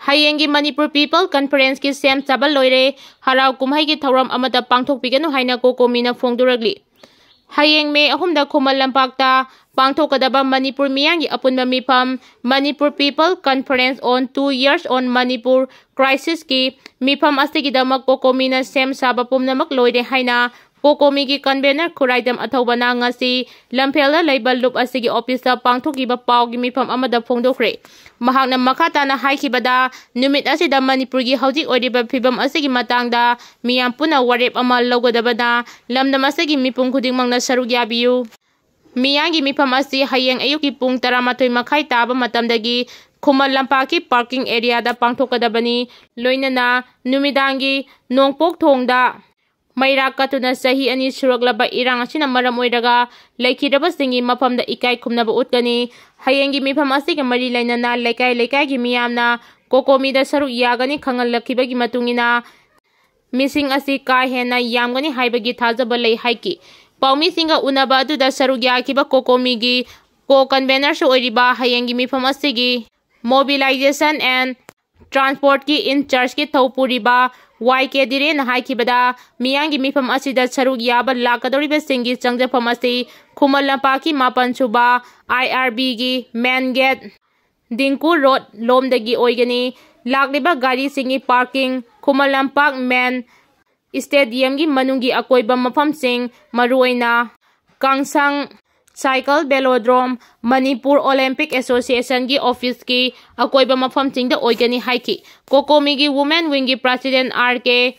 Hayengi Manipur People Conference ki sem sabal loire harau kumhai ki thauram amata pangthokpiganu haina kokomina phongduragli. Hayeng me ahumda Khumal Lampakta pangthokadaba Manipur miyangi apunba mifam Manipur People Conference on 2 years on Manipur crisis ki mifam astigidamak kokomina sem saba pumnamak loire haina Kokomi ki convener Khuraidam Athobana ngasi Lamphela Label Loop asigi office pangthokiba pau gi mifam amada phongdokhre. Mahakna makata na haikibada numit asida Manipur gi hauji oriba phibam asigi matangda miyam puna warep ama logodabada lamdam asigi mipum khudingmangna saruk yabiyu. Miyangi mifam asi hayeng ayuki pung 12 makhai taba matamdagi Khumal Lampaki parking area da pangthokadabani loinana numidangi nongpok thongda Mayra katuna sahi ani suraglaba irang asina maram oiraga laikhiraba singi mafamda ikai khumnaba utkani hayengi mifam asiga mari lainana lekai gi miyamna kokomida saruk yagani khangallakhibagi matungina missing asi ka hena yamgani haibagi thajaba lei haiki paumi singa unaba aduda saruk yakiba kokomi gi ko convener su oiriba hayengi mifam asigi mobilization and transport ki in charge ki thopuriba YK dire na haikibada miyangi mifam asida saruk yaba lakadoriba singi changjapam asi Khumal Lampaki mapan suba IRB gi main gate Dingku road lomdagi oigani lakliba gari singi parking Khumal Lampak main stadium gi manungi akoiba mafam sing maruoina Kangsang Cycle Velodrome Manipur Olympic Association gi office ki akoiba mafam singda oigani haiki Kokomi gi women wing gi president RK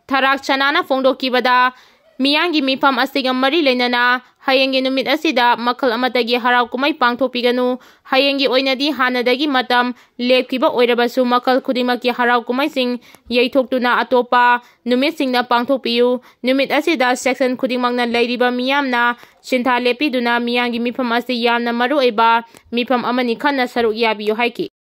Tharak Chanana phongdokibada miyangi mifam asiga mari leinana hayengi numit asida makhal amatagi harau kumai pangthopiganu hayengi oinadi hanadagi matam lepkiba oirabasu makhal khudimaki harau kumai sing yeithoktuna atopa numit singna pangthopiyu numit asida section khudimangna leiriba miyamna sintha lepiduna miyangi mifam asi yamna maruoiba mifam amani khanna saruk yabiyu haiki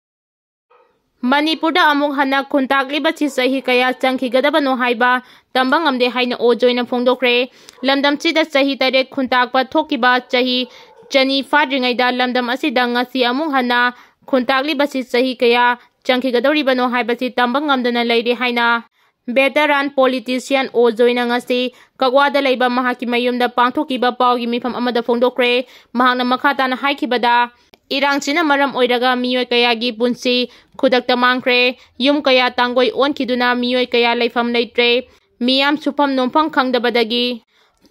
Manipurda amuk hana khuntakliba chi sahi kaya changkhigadabano haiba tambang amde haina ojoina phongdokre lamdam chida sahi tare khuntakpa thokiba chahi chani fadringaida lamdam asida ngasi amuk hana khuntakliba chi sahi kaya changkhigadoribano haiba chi tambang amdana leire haina veteran politician ojoina ngasi kagwada leiba mahaki mayumda pangthokiba paugi mifam amada phongdokre mahakna makhata na haikibada Irang china maram oiraga miyoi kaya gi punsi khudakta mangkre yum kaya tangoi onkiduna miyoi kaya leifam leitre miyam supam nomphang khangdabadagi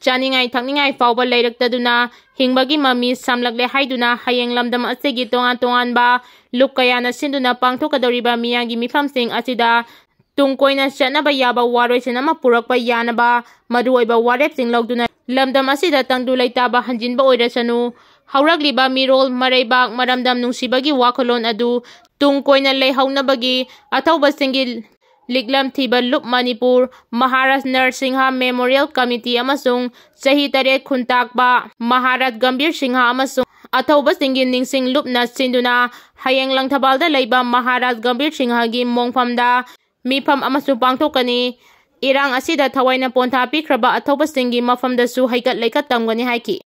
chaningai thakningai fawba leiraktaduna hingbagi mami samlagle haiduna hayeng lamdam asigi tongan ba luk kaya na sinduna pangthokadoriba miyangi mifam sing asida tungkoina chatnaba yaba waroi sinama purakpa yanaba maduoiba warep sing logduna lamdam asida tangdu leitaba hanjinba oirasanu Hauragliba mirol mareibak maramdam nungsibagi wakolon adu tungkoina leihaunabagi athauba singil liglam thiba lup Manipur Maharaj Narsingha Memorial Committee amasung sahi tare khuntakba Maharaj Gambir Singha amasung athauba singil ningsing lupna sinduna hayeng langthabalda leiba Maharaj Gambir Singha gi mongphamda mifam amasung pangthokani irang asida thawaina pontha pikraba athauba singi mafamda su haikat leikat tamgani haiki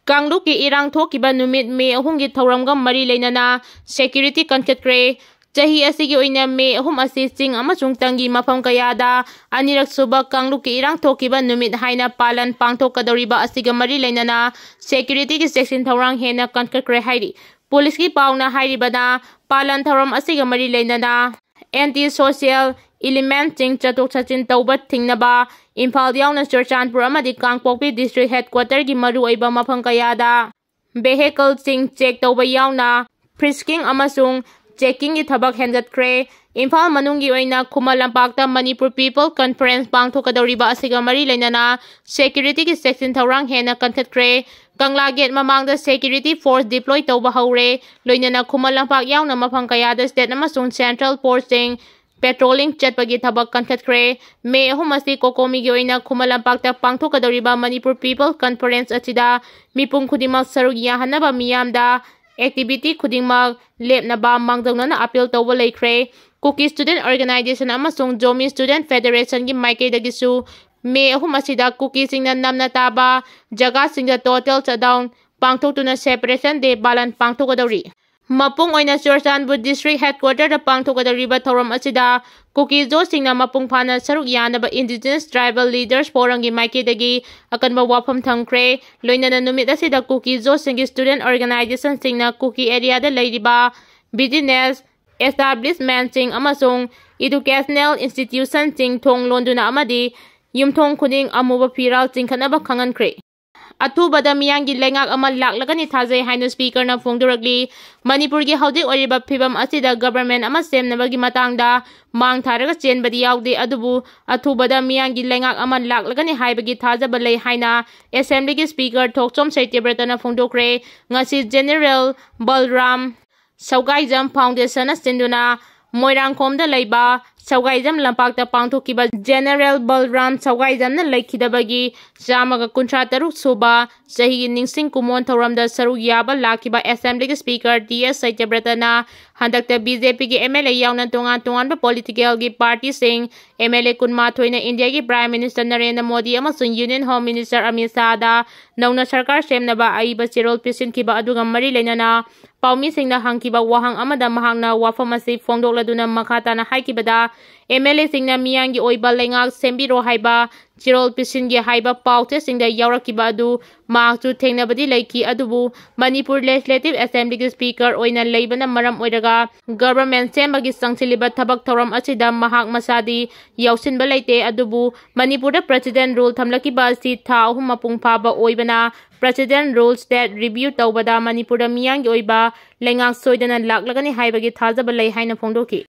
Kangluki irang thokiba numit me ahungi thauramga mari leinana security kankhatkre chahi asigi oina me ahum asi ching amasung tangi mafam kayada anirak suba kangluki irang thokiba numit haina palan pangthokadoriba asiga mari leinana security ki section thaurang hena kankhatkre hairi police ki pauna hairibana palan thauram asiga mari leinana anti social element ching chatok chachin tauba thingnaba Imphal yauna Churchanpur amadi Kangpokpi district headquarter gi maruoiba mafam kayada vehicle sing check tauba yauna frisking amasung checking gi thabak hengatkre Imphal manungi oina Khumal Lampakta Manipur People Conference pangthokadoriba asiga mari leinana security ki section thaurang hena kankhatkre Kangla gate mamangda security force deploy tauba haure loinana Khumal Lampak yauna mafam kayada state amasung central forcing Patrolling chatpagi thabak kankhatkre me ahumasi kokomi gi oina Khumal Lampakta pangthokadoriba Manipur People Conference achida mipum khudimak saruk yahanaba miyamda activity khudingmak lepnaba mangdawnana appeal tawba leikre Kuki Student Organization amasung Jomi Student Federation gi maikaidagi me ahumasida Kuki singna namna taba jaga singda total shutdown pangthoktuna separation day balan pangthokadori Mapung oina Churchanbu District Headquarter da pangthokadariba thoram asida Kuki Josingna mapung phana saruk yanaba Indigenous Tribal Leaders Forum gi maikidagi akanba wafam thangkre loinana numit asida Kuki Josingi Student Organization singna Kuki area da leiriba business establishment sing amasung educational institution sing thong londuna amadi yumthong khuding amuba piral chingkhanaba khangankre Atubada miyangi lengak ama laklagani thajai hainu speaker na phongduragli Manipur gi haudik oriba phibam asida government ama semnabagi matangda mang tharaga chenbadi yaude adubu atubada miyangi lengak ama laklagani haibagi thajaba lei haina assembly gi speaker thokchom saitebratana na phongdokre ngasi General Balram Saugaijam Foundation na sinduna Moirangkhom da leiba Saugaijam lampakta pangthokiba General Balram Saugaijam na leikhidabagi jamaga kuntra taruk suba sahi ningsing kumon thoramda saru yaba lakiba assembly speaker DS Saitebratana handakta BJP gi MLA yauna tongan political gi party sing MLA kunmathoina India gi Prime Minister Narendra Modi amasung Union Home Minister Amit Shah da nauna sarkar semnaba aiba chirol pisin kiba aduga mari lenana Paumi singna hangkiba wahang amada mahangna wafamasi phongdokladuna makhatana haikibada MLA singna miyangi oiba lengak sembiro haiba chirol pisingi haiba paute singda yaurakiba adu mahakchu thengnabadi leiki adubu Manipur Legislative Assembly speaker oina leibana maram oiraga government sembagi sangchiliba thabak thoram asida mahak masadi yausinba leite adubu Manipur da president rule thamlakiba si tha ahum mapung phaba oibana President rules that review tawbada Manipur da miyangi oiba lengak soidana laklagani haibagi thajaba lei haina phongdoki